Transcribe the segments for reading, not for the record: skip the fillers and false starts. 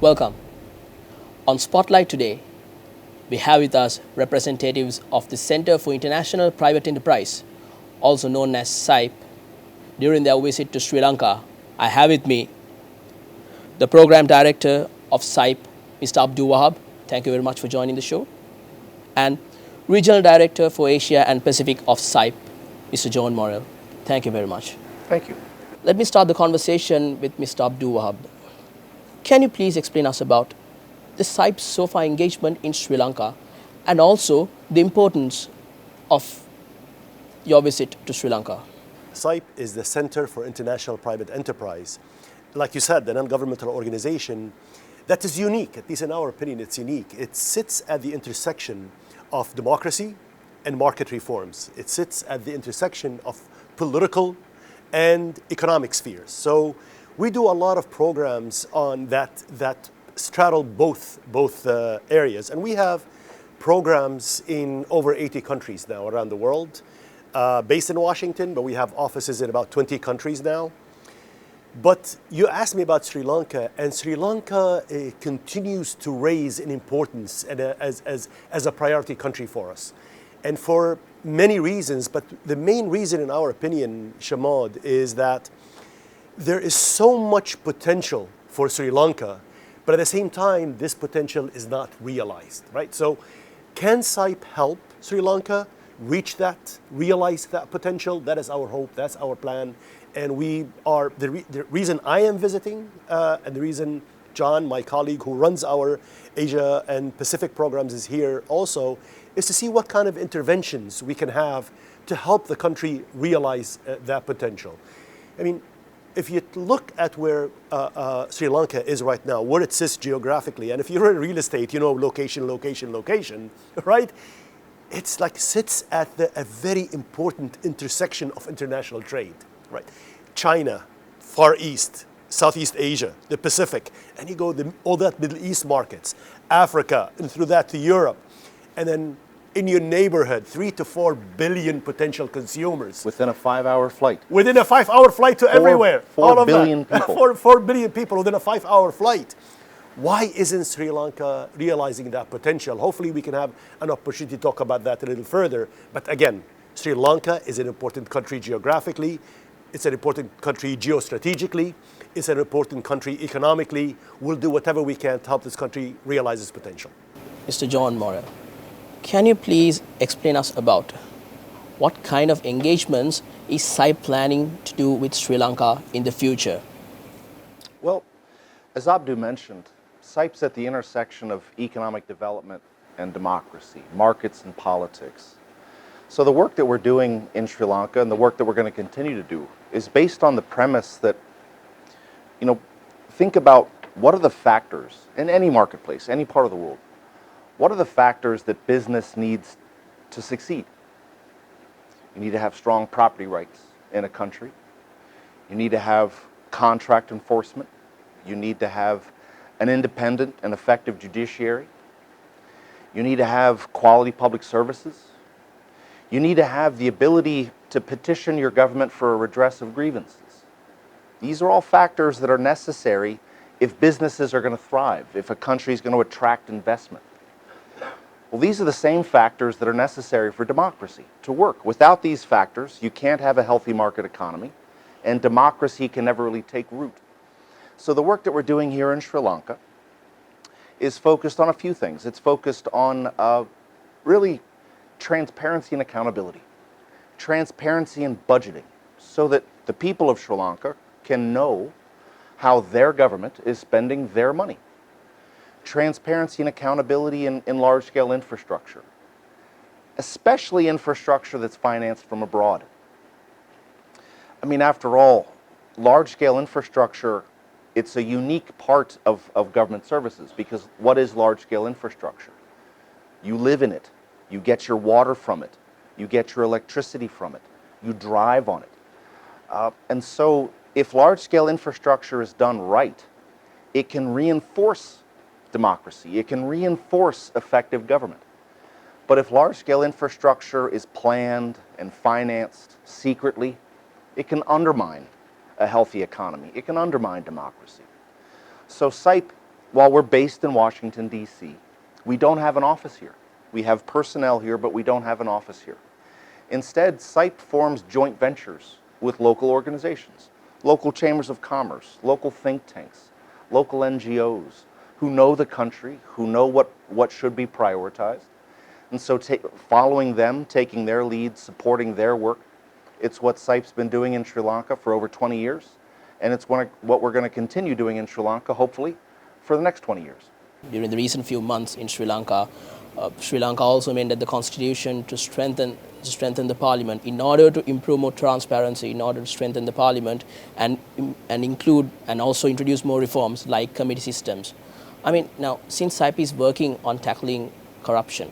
Welcome. On Spotlight today, we have with us representatives of the Center for International Private Enterprise, also known as CIPE. During their visit to Sri Lanka, I have with me the Program Director of CIPE, Mr. Abdulwahab. Thank you very much for joining the show. And Regional Director for Asia and Pacific of CIPE, Mr. John Morrell. Thank you very much. Thank you. Let me start the conversation with Mr. Abdulwahab. Can you please explain us about the CIPE's so far engagement in Sri Lanka and also the importance of your visit to Sri Lanka? CIPE is the Center for International Private Enterprise. Like you said, the non-governmental organization that is unique, at least in our opinion, it's unique. It sits at the intersection of democracy and market reforms. It sits at the intersection of political and economic spheres. So we do a lot of programs on that straddle both areas. And we have programs in over 80 countries now around the world, based in Washington, but we have offices in about 20 countries now. But you asked me about Sri Lanka, and Sri Lanka continues to raise in importance and as a priority country for us. And for many reasons, but the main reason in our opinion, Shamad, is that there is so much potential for Sri Lanka, but at the same time, this potential is not realized, right? So can CIPE help Sri Lanka reach that, realize that potential? That is our hope, that's our plan. And we are, the reason I am visiting and the reason John, my colleague who runs our Asia and Pacific programs is here also, is to see what kind of interventions we can have to help the country realize that potential. I mean, if you look at where Sri Lanka is right now, where it sits geographically, and if you're in real estate, you know, location, right? It's like sits at a very important intersection of international trade, right? China, Far East, Southeast Asia, the Pacific, and you go all that Middle East markets, Africa, and through that to Europe, and then in your neighborhood, 3 to 4 billion potential consumers. Within a 5-hour flight. Within a 5-hour flight to everywhere. 4 billion people. 4 billion people within a 5-hour flight. Why isn't Sri Lanka realizing that potential? Hopefully we can have an opportunity to talk about that a little further. But again, Sri Lanka is an important country geographically. It's an important country geostrategically. It's an important country economically. We'll do whatever we can to help this country realize its potential. Mr. John Morrell, can you please explain us about what kind of engagements is CIPE planning to do with Sri Lanka in the future? Well, as Abdu mentioned, CIPE's at the intersection of economic development and democracy, markets and politics. So the work that we're doing in Sri Lanka and the work that we're going to continue to do is based on the premise that, you know, think about what are the factors in any marketplace, any part of the world. What are the factors that business needs to succeed? You need to have strong property rights in a country. You need to have contract enforcement. You need to have an independent and effective judiciary. You need to have quality public services. You need to have the ability to petition your government for a redress of grievances. These are all factors that are necessary if businesses are going to thrive, if a country is going to attract investment. Well, these are the same factors that are necessary for democracy to work. Without these factors, you can't have a healthy market economy, and democracy can never really take root. So the work that we're doing here in Sri Lanka is focused on a few things. It's focused on really transparency and accountability, transparency and budgeting, so that the people of Sri Lanka can know how their government is spending their money. Transparency and accountability in large-scale infrastructure, especially infrastructure that's financed from abroad. I mean, after all, large-scale infrastructure, it's a unique part of government services, because what is large-scale infrastructure? You live in it. You get your water from it. You get your electricity from it. You drive on it. And so if large-scale infrastructure is done right, it can reinforce democracy. It can reinforce effective government. But if large-scale infrastructure is planned and financed secretly, it can undermine a healthy economy. It can undermine democracy. So CIPE while we're based in Washington, D.C., we don't have an office here. We have personnel here, but we don't have an office here. Instead, CIPE forms joint ventures with local organizations, local chambers of commerce, local think tanks, local NGOs who know the country, who know what should be prioritized. And so following them, taking their lead, supporting their work, it's what CIPE's been doing in Sri Lanka for over 20 years. And it's what we're going to continue doing in Sri Lanka, hopefully, for the next 20 years. During the recent few months in Sri Lanka also amended the constitution to strengthen the parliament in order to improve more transparency, in order to strengthen the parliament and include and also introduce more reforms like committee systems. I mean, now, since CIPE is working on tackling corruption,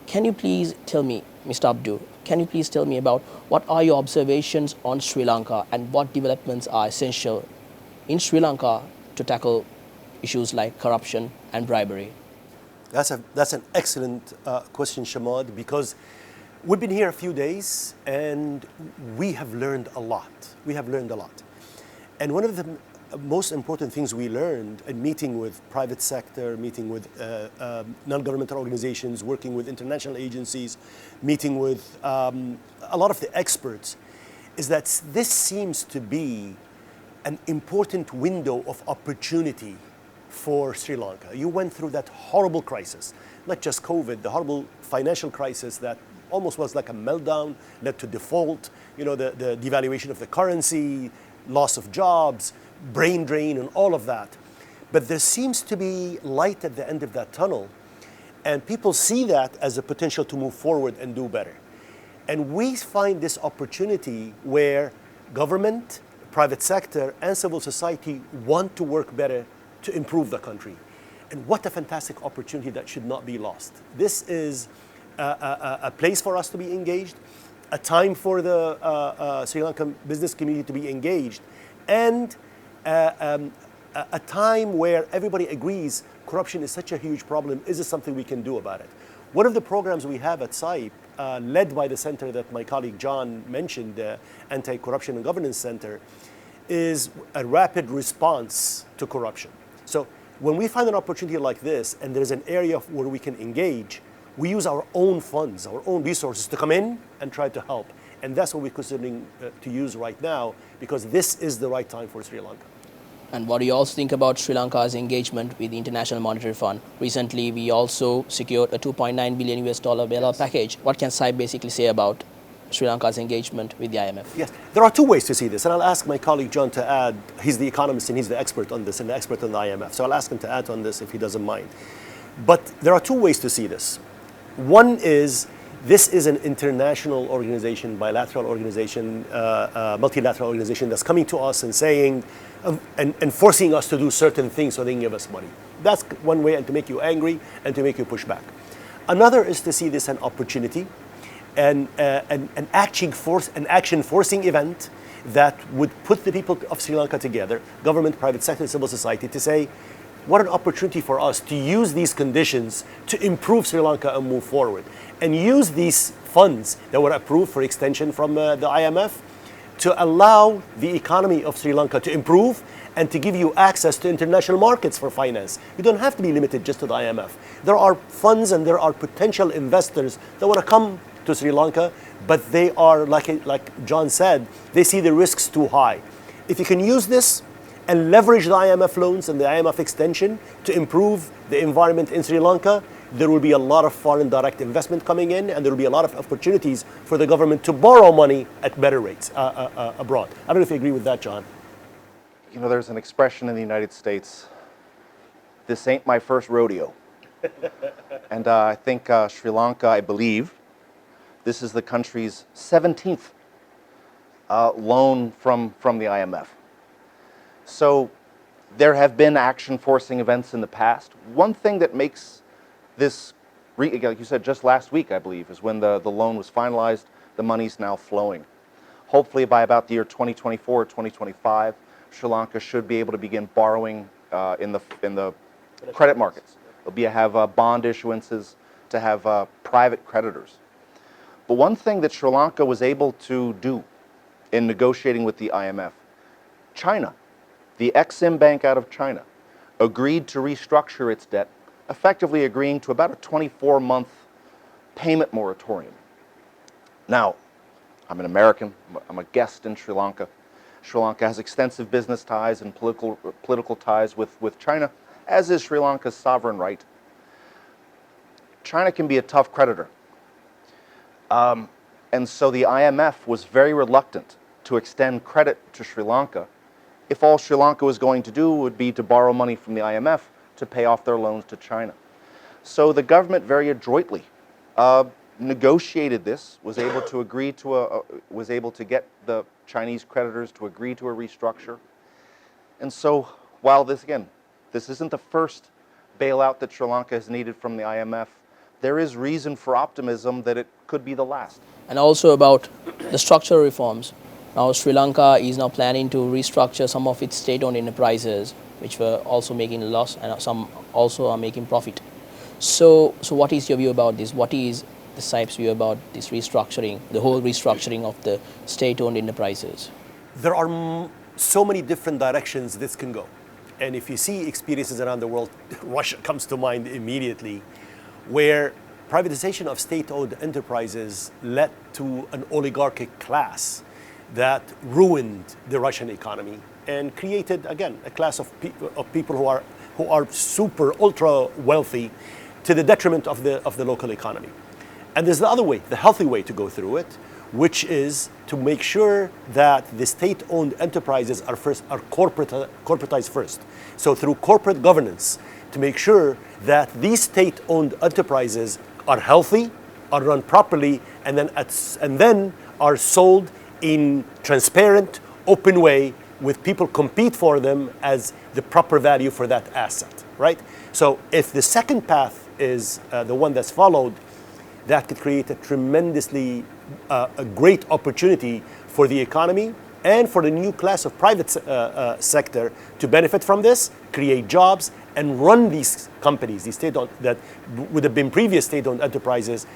can you please tell me, Mr. Abdu, can you please tell me about what are your observations on Sri Lanka and what developments are essential in Sri Lanka to tackle issues like corruption and bribery? That's an excellent question, Shamad, because we've been here a few days and we have learned a lot. We have learned a lot. And one of the most important things we learned in meeting with private sector, meeting with non-governmental organizations, working with international agencies, meeting with a lot of the experts, is that this seems to be an important window of opportunity for Sri Lanka. You went through that horrible crisis, not just COVID, the horrible financial crisis that almost was like a meltdown, led to default, the devaluation of the currency, loss of jobs, brain drain and all of that. But there seems to be light at the end of that tunnel, and people see that as a potential to move forward and do better. And we find this opportunity where government, private sector, and civil society want to work better to improve the country. And what a fantastic opportunity that should not be lost. This is a place for us to be engaged, a time for the Sri Lankan business community to be engaged, and a time where everybody agrees corruption is such a huge problem. Is there something we can do about it? One of the programs we have at CIPE, led by the center that my colleague John mentioned, the Anti-Corruption and Governance Center, is a rapid response to corruption. So when we find an opportunity like this and there's an area where we can engage, we use our own funds, our own resources to come in and try to help. And that's what we're considering to use right now, because this is the right time for Sri Lanka. And what do you also think about Sri Lanka's engagement with the International Monetary Fund? Recently, we also secured a $2.9 billion bailout package. What can CIPE basically say about Sri Lanka's engagement with the IMF? Yes, there are two ways to see this, and I'll ask my colleague John to add. He's the economist and he's the expert on this and the expert on the IMF. So I'll ask him to add on this if he doesn't mind. But there are two ways to see this. One is, this is an international organization, bilateral organization, multilateral organization that's coming to us and saying, and forcing us to do certain things so they can give us money. That's one way, and to make you angry and to make you push back. Another is to see this an opportunity and an action forcing event that would put the people of Sri Lanka together, government, private sector, civil society, to say, what an opportunity for us to use these conditions to improve Sri Lanka and move forward. And use these funds that were approved for extension from the IMF to allow the economy of Sri Lanka to improve and to give you access to international markets for finance. You don't have to be limited just to the IMF. There are funds and there are potential investors that want to come to Sri Lanka, but they are, like John said, they see the risks too high. If you can use this and leverage the IMF loans and the IMF extension to improve the environment in Sri Lanka, there will be a lot of foreign direct investment coming in, and there will be a lot of opportunities for the government to borrow money at better rates abroad. I don't know if you agree with that, John. There's an expression in the United States, this ain't my first rodeo. And I think Sri Lanka, I believe, this is the country's 17th loan from the IMF. So there have been action forcing events in the past. One thing that makes this, like you said, just last week, I believe, is when the loan was finalized. The money's now flowing. Hopefully by about the year 2024 or 2025, Sri Lanka should be able to begin borrowing in the credit markets. They'll have bond issuances, to have private creditors. But one thing that Sri Lanka was able to do in negotiating with the IMF, China, the Exim Bank out of China, agreed to restructure its debt, effectively agreeing to about a 24-month payment moratorium. Now, I'm an American, I'm a guest in Sri Lanka. Sri Lanka has extensive business ties and political ties with China, as is Sri Lanka's sovereign right. China can be a tough creditor. And so the IMF was very reluctant to extend credit to Sri Lanka if all Sri Lanka was going to do would be to borrow money from the IMF to pay off their loans to China. So the government very adroitly negotiated this, was able to agree to was able to get the Chinese creditors to agree to a restructure. And so while this isn't the first bailout that Sri Lanka has needed from the IMF, there is reason for optimism that it could be the last. And also about the structural reforms. Now Sri Lanka is now planning to restructure some of its state-owned enterprises, which were also making a loss, and some also are making profit. So what is your view about this? What is the CIPE's view about this restructuring, the whole restructuring of the state-owned enterprises? There are so many different directions this can go. And if you see experiences around the world, Russia comes to mind immediately, where privatization of state-owned enterprises led to an oligarchic class that ruined the Russian economy and created, again, a class of people who are super, ultra wealthy to the detriment of the local economy. And there's the other way, the healthy way to go through it, which is to make sure that the state-owned enterprises are corporatized first. So through corporate governance, to make sure that these state-owned enterprises are healthy, are run properly, and then are sold in transparent, open way, with people compete for them as the proper value for that asset, right? So if the second path is the one that's followed, that could create a tremendously a great opportunity for the economy and for the new class of private sector to benefit from this, create jobs, and run these companies, these state-owned, that would have been previous state-owned enterprises,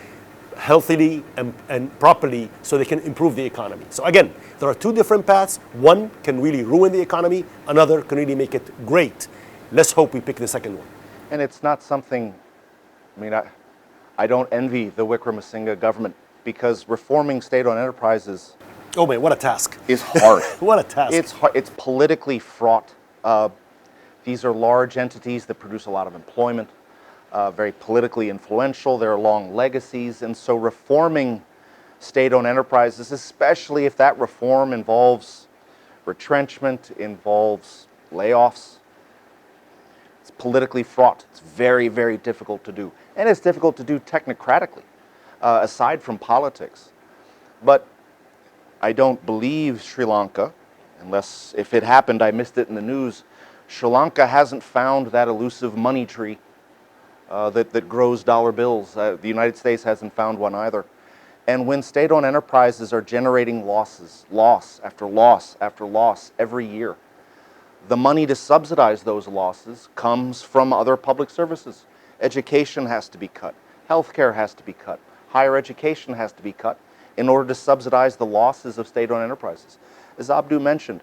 healthily and properly, so they can improve the economy. So again, there are two different paths. One can really ruin the economy, another can really make it great. Let's hope we pick the second one. And it's not something, I don't envy the Wickremesinghe government, because reforming state-owned enterprises, oh man, what a task, is hard. What a task. It's hard. It's politically fraught. These are large entities that produce a lot of employment, very politically influential. There are long legacies, and so reforming state-owned enterprises, especially if that reform involves retrenchment, involves layoffs, it's politically fraught. It's very, very difficult to do. And it's difficult to do technocratically, aside from politics. But I don't believe Sri Lanka, unless if it happened, I missed it in the news. Sri Lanka hasn't found that elusive money tree that grows dollar bills. The United States hasn't found one either. And when state-owned enterprises are generating losses, loss after loss after loss every year, the money to subsidize those losses comes from other public services. Education has to be cut. Healthcare has to be cut. Higher education has to be cut in order to subsidize the losses of state-owned enterprises. As Abdu mentioned,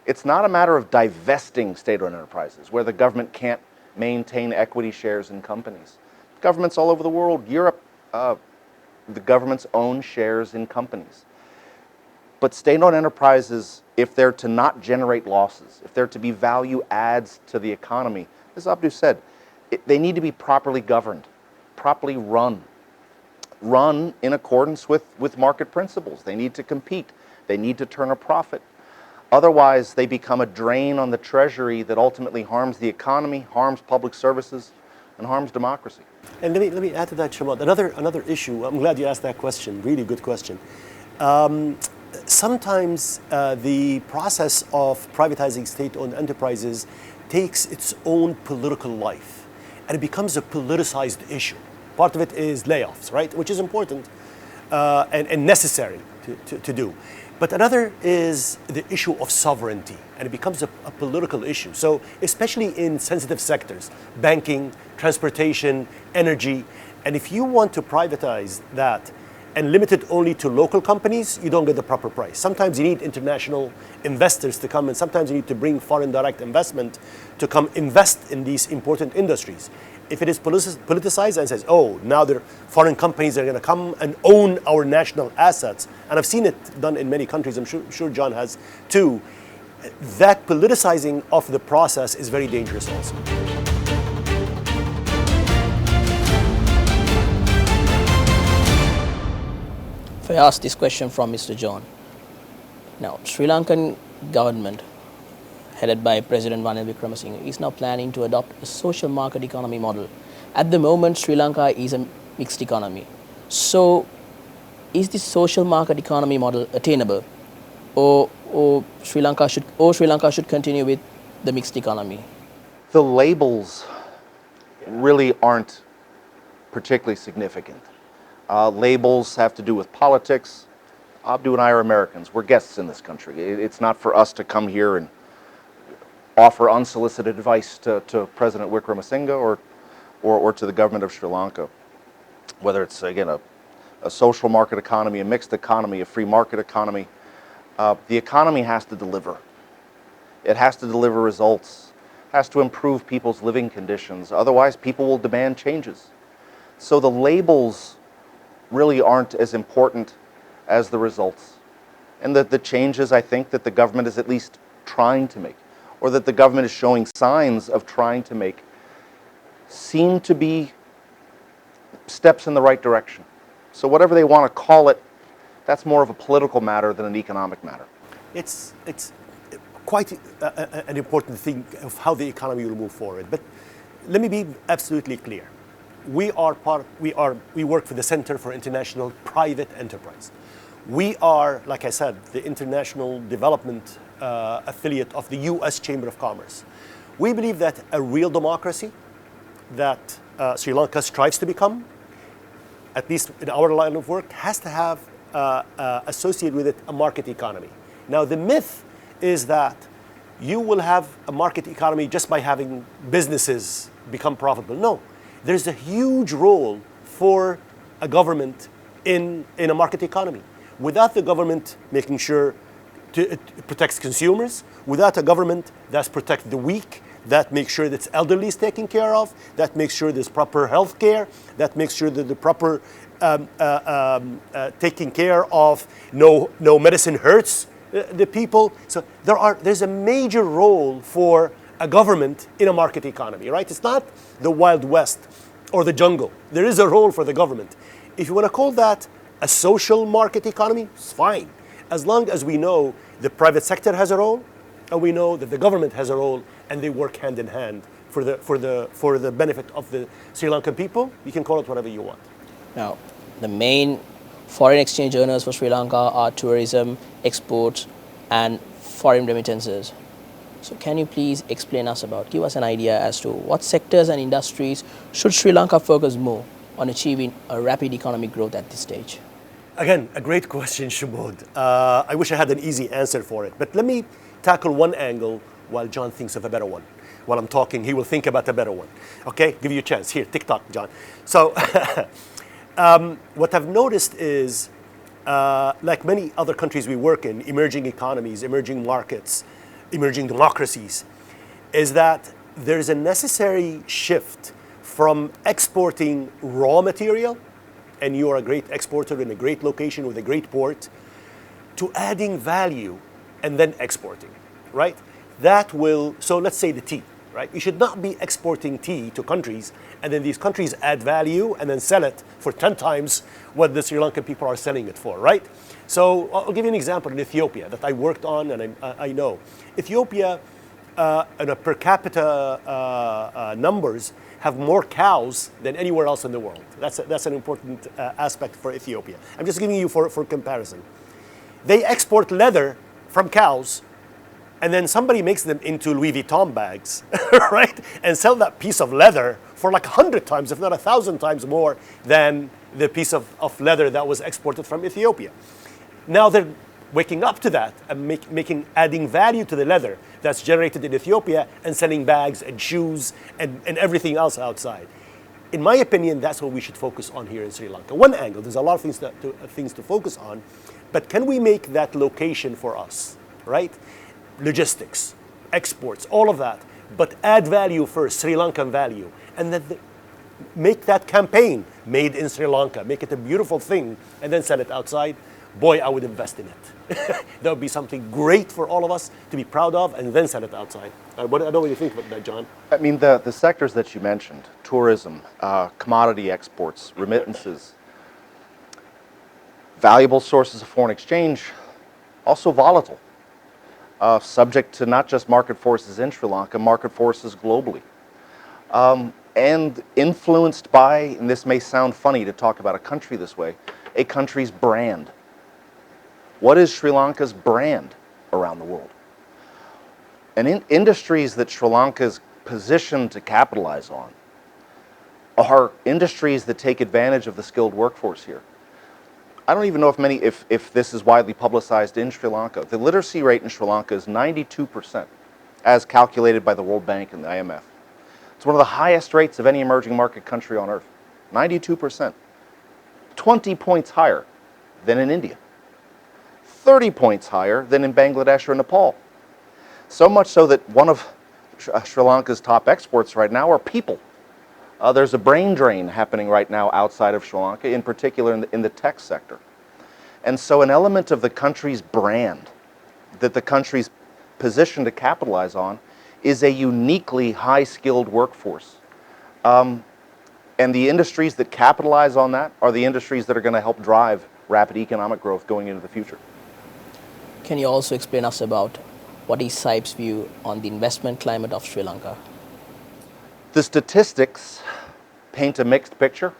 it's not a matter of divesting state-owned enterprises where the government can't maintain equity shares in companies. Governments all over the world, Europe, the governments own shares in companies. But state-owned enterprises, if they're to not generate losses, if they're to be value adds to the economy, as Abdu said, they need to be properly governed, properly run in accordance with market principles. They need to compete. They need to turn a profit. Otherwise, they become a drain on the treasury that ultimately harms the economy, harms public services, and harms democracy. And let me add to that, Shamad. Another issue, I'm glad you asked that question, really good question. Sometimes the process of privatizing state-owned enterprises takes its own political life, and it becomes a politicized issue. Part of it is layoffs, right, which is important and necessary to do. But another is the issue of sovereignty, and it becomes a political issue. So especially in sensitive sectors, banking, transportation, energy, and if you want to privatize that, and limit it only to local companies, you don't get the proper price. Sometimes you need international investors to come, and sometimes you need to bring foreign direct investment to come invest in these important industries. If it is politicized and says, oh, now foreign companies are going to come and own our national assets, and I've seen it done in many countries, I'm sure John has too, that politicizing of the process is very dangerous also. If I ask this question from Mr. John. Now, Sri Lankan government, headed by President Ranil Wickremesinghe, is now planning to adopt a social market economy model. At the moment, Sri Lanka is a mixed economy. So, is this social market economy model attainable, or Sri Lanka should continue with the mixed economy? The labels really aren't particularly significant. Labels have to do with politics. Abdu and I are Americans. We're guests in this country. It's not for us to come here and offer unsolicited advice to President Wickremesinghe or to the government of Sri Lanka. Whether it's, again, a social market economy, a mixed economy, a free market economy, the economy has to deliver. It has to deliver results, has to improve people's living conditions. Otherwise, people will demand changes. So the labels really aren't as important as the results. And the changes, I think, that the government is at least trying to make, or that the government is showing signs of trying to make, seem to be steps in the right direction. So whatever they want to call it, that's more of a political matter than an economic matter. It's quite an important thing of how the economy will move forward. But let me be absolutely clear. We work for the Center for International Private Enterprise. We are, like I said, the international development affiliate of the U.S. Chamber of Commerce. We believe that a real democracy that Sri Lanka strives to become, at least in our line of work, has to have associated with it a market economy. Now, the myth is that you will have a market economy just by having businesses become profitable. No, there's a huge role for a government in a market economy. Without the government making sure it protects consumers, without a government that protects the weak, that makes sure that elderly is taken care of, that makes sure there's proper health care, that makes sure that the proper taking care of no medicine hurts the people. So there's a major role for a government in a market economy, right? It's not the Wild West or the jungle. There is a role for the government. If you want to call that a social market economy, it's fine. As long as we know the private sector has a role, and we know that the government has a role, and they work hand in hand for the benefit of the Sri Lankan people, you can call it whatever you want. Now, the main foreign exchange earners for Sri Lanka are tourism, exports, and foreign remittances. So can you please give us an idea as to what sectors and industries should Sri Lanka focus more on achieving a rapid economic growth at this stage? Again, a great question, Shumod. I wish I had an easy answer for it, but let me tackle one angle while John thinks of a better one. While I'm talking, he will think about a better one. Okay, give you a chance. Here, TikTok, John. So what I've noticed is, like many other countries we work in, emerging economies, emerging markets, emerging democracies, is that there's a necessary shift from exporting raw material, and you are a great exporter in a great location with a great port, to adding value and then exporting, right? So let's say the tea, right? You should not be exporting tea to countries and then these countries add value and then sell it for 10 times what the Sri Lankan people are selling it for, right? So I'll give you an example in Ethiopia that I worked on and I know. Ethiopia, on a per capita numbers, have more cows than anywhere else in the world. That's an important aspect for Ethiopia. I'm just giving you for comparison. They export leather from cows, and then somebody makes them into Louis Vuitton bags, right? And sell that piece of leather for like 100 times, if not 1,000 times more than the piece of leather that was exported from Ethiopia. Now they're waking up to that and adding value to the leather that's generated in Ethiopia and selling bags and shoes and everything else outside. In my opinion, that's what we should focus on here in Sri Lanka. One angle, there's a lot of things to focus on, but can we make that location for us, right? Logistics, exports, all of that, but add value first, Sri Lankan value, and then make that campaign made in Sri Lanka, make it a beautiful thing, and then sell it outside. Boy, I would invest in it. That would be something great for all of us to be proud of, and then sell it outside. I don't know what you think about that, John. I mean, the sectors that you mentioned, tourism, commodity exports, remittances, valuable sources of foreign exchange, also volatile, subject to not just market forces in Sri Lanka, market forces globally. And influenced by, and this may sound funny to talk about a country this way, a country's brand. What is Sri Lanka's brand around the world? And in industries that Sri Lanka is positioned to capitalize on are industries that take advantage of the skilled workforce here. I don't even know if this is widely publicized in Sri Lanka. The literacy rate in Sri Lanka is 92%, as calculated by the World Bank and the IMF. It's one of the highest rates of any emerging market country on earth, 92%. 20 points higher than in India, 30 points higher than in Bangladesh or Nepal. So much so that one of Sri Lanka's top exports right now are people. There's a brain drain happening right now outside of Sri Lanka, in particular in the tech sector. And so an element of the country's brand that the country's positioned to capitalize on is a uniquely high-skilled workforce. And the industries that capitalize on that are the industries that are going to help drive rapid economic growth going into the future. Can you also explain us about what is SIPE's view on the investment climate of Sri Lanka? The statistics paint a mixed picture.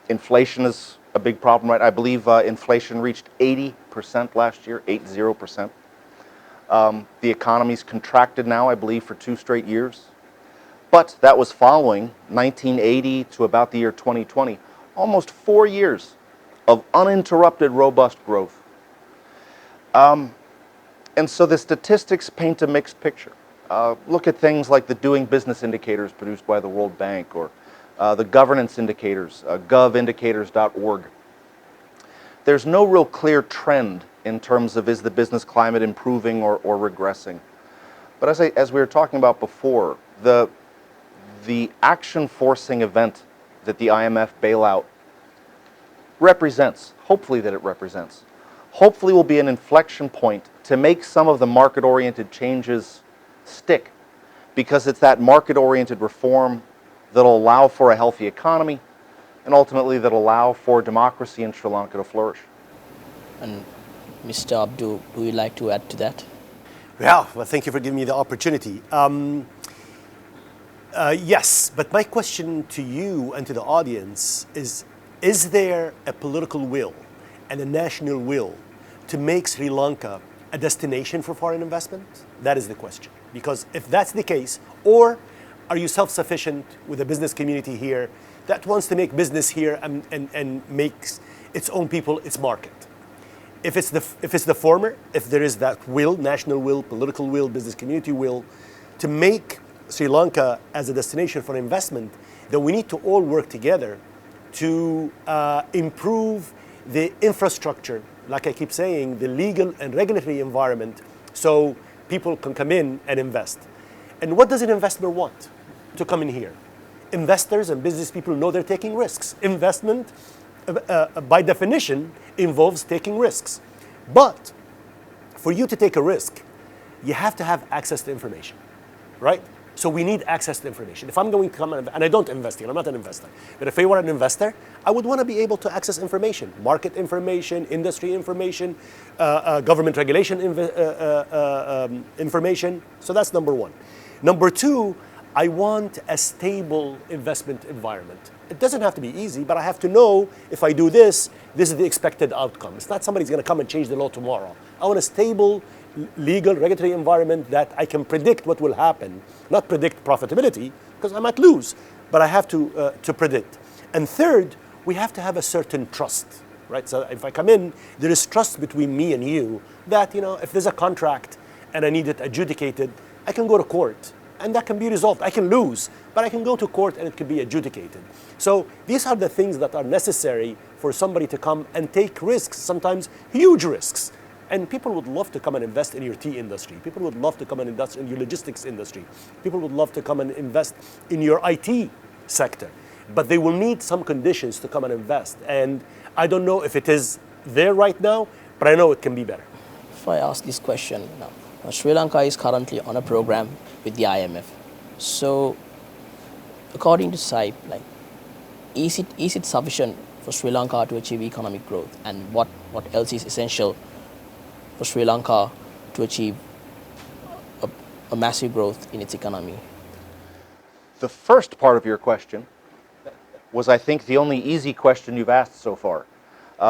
Inflation is a big problem, right? I believe inflation reached 80% last year, 80%. The economy's contracted now, I believe, for 2 straight years. But that was following 1980 to about the year 2020, almost 4 years of uninterrupted, robust growth. And so the statistics paint a mixed picture. Look at things like the doing business indicators produced by the World Bank, or the governance indicators, govindicators.org. There's no real clear trend in terms of is the business climate improving or regressing. But as we were talking about before, the action forcing event that the IMF bailout represents, hopefully will be an inflection point to make some of the market-oriented changes stick, because it's that market-oriented reform that'll allow for a healthy economy and ultimately that'll allow for democracy in Sri Lanka to flourish. And Mr. Abdu, do you like to add to that? Yeah, well, thank you for giving me the opportunity. Yes, but my question to you and to the audience is there a political will and a national will to make Sri Lanka a destination for foreign investment? That is the question. Because if that's the case, or are you self-sufficient with a business community here that wants to make business here and makes its own people its market? If it's the former, if there is that will, national will, political will, business community will, to make Sri Lanka as a destination for investment, then we need to all work together to improve the infrastructure, like I keep saying, the legal and regulatory environment, so people can come in and invest. And what does an investor want to come in here? Investors and business people know they're taking risks. Investment, by definition, involves taking risks. But for you to take a risk, you have to have access to information, right? So we need access to information. If I'm going to come, and I don't invest here, I'm not an investor, but if I were an investor, I would want to be able to access information, market information, industry information, government regulation information. So that's number one. Number two, I want a stable investment environment. It doesn't have to be easy, but I have to know if I do this, this is the expected outcome. It's not somebody's going to come and change the law tomorrow. I want a stable legal, regulatory environment that I can predict what will happen, not predict profitability, because I might lose, but I have to predict. And third, we have to have a certain trust, right? So if I come in, there is trust between me and you that, if there's a contract and I need it adjudicated, I can go to court and that can be resolved. I can lose, but I can go to court and it can be adjudicated. So these are the things that are necessary for somebody to come and take risks, sometimes huge risks. And people would love to come and invest in your tea industry. People would love to come and invest in your logistics industry. People would love to come and invest in your IT sector. But they will need some conditions to come and invest. And I don't know if it is there right now, but I know it can be better. If I ask this question now, Sri Lanka is currently on a program with the IMF. So, according to CIPE, is it sufficient for Sri Lanka to achieve economic growth? And what else is essential for Sri Lanka to achieve a massive growth in its economy? The first part of your question was, I think, the only easy question you've asked so far.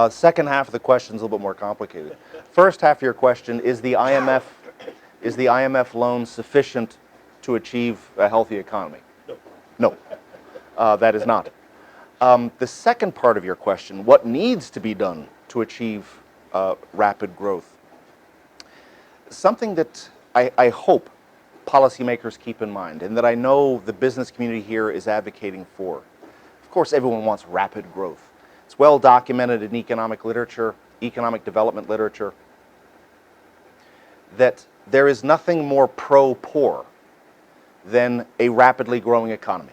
Second half of the question is a little bit more complicated. First half of your question, is the IMF loan sufficient to achieve a healthy economy? No. That is not. The second part of your question, what needs to be done to achieve rapid growth? Something that I hope policymakers keep in mind, and that I know the business community here is advocating for. Of course, everyone wants rapid growth. It's well documented in economic literature, economic development literature, that there is nothing more pro-poor than a rapidly growing economy.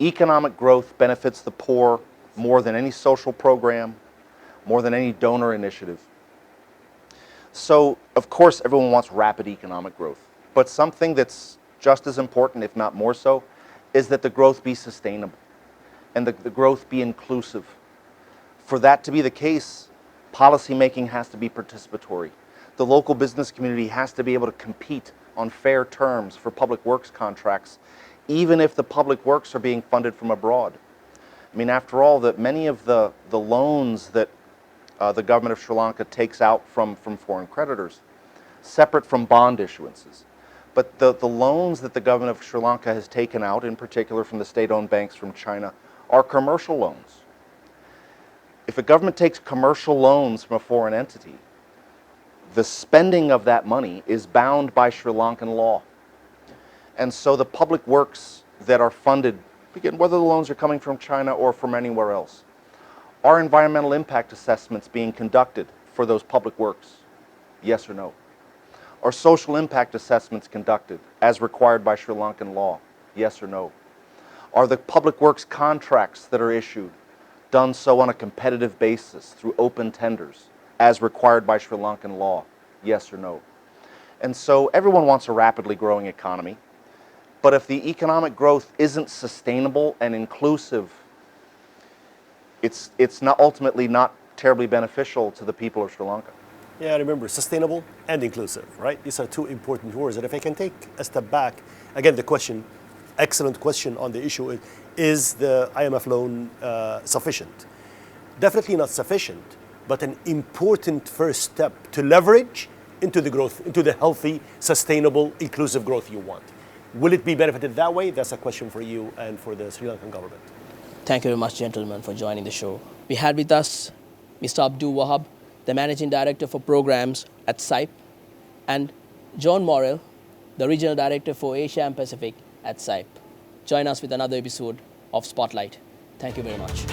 Economic growth benefits the poor more than any social program, more than any donor initiative. So, of course, everyone wants rapid economic growth. But something that's just as important, if not more so, is that the growth be sustainable and the growth be inclusive. For that to be the case, policymaking has to be participatory. The local business community has to be able to compete on fair terms for public works contracts, even if the public works are being funded from abroad. I mean, after all, that many of the loans that the government of Sri Lanka takes out from foreign creditors, separate from bond issuances. But the loans that the government of Sri Lanka has taken out, in particular from the state-owned banks from China, are commercial loans. If a government takes commercial loans from a foreign entity, the spending of that money is bound by Sri Lankan law. And so the public works that are funded, again, whether the loans are coming from China or from anywhere else, are environmental impact assessments being conducted for those public works? Yes or no? Are social impact assessments conducted as required by Sri Lankan law? Yes or no? Are the public works contracts that are issued done so on a competitive basis through open tenders as required by Sri Lankan law? Yes or no? And so everyone wants a rapidly growing economy, but if the economic growth isn't sustainable and inclusive, it's not ultimately not terribly beneficial to the people of Sri Lanka. Yeah, remember, sustainable and inclusive, right? These are two important words. And if I can take a step back, again, the question, excellent question on the issue is the IMF loan sufficient? Definitely not sufficient, but an important first step to leverage into the growth, into the healthy, sustainable, inclusive growth you want. Will it be benefited that way? That's a question for you and for the Sri Lankan government. Thank you very much, gentlemen, for joining the show. We had with us Mr. Abdulwahab, the Managing Director for Programs at CIPE, and John Morrell, the Regional Director for Asia and Pacific at CIPE. Join us with another episode of Spotlight. Thank you very much.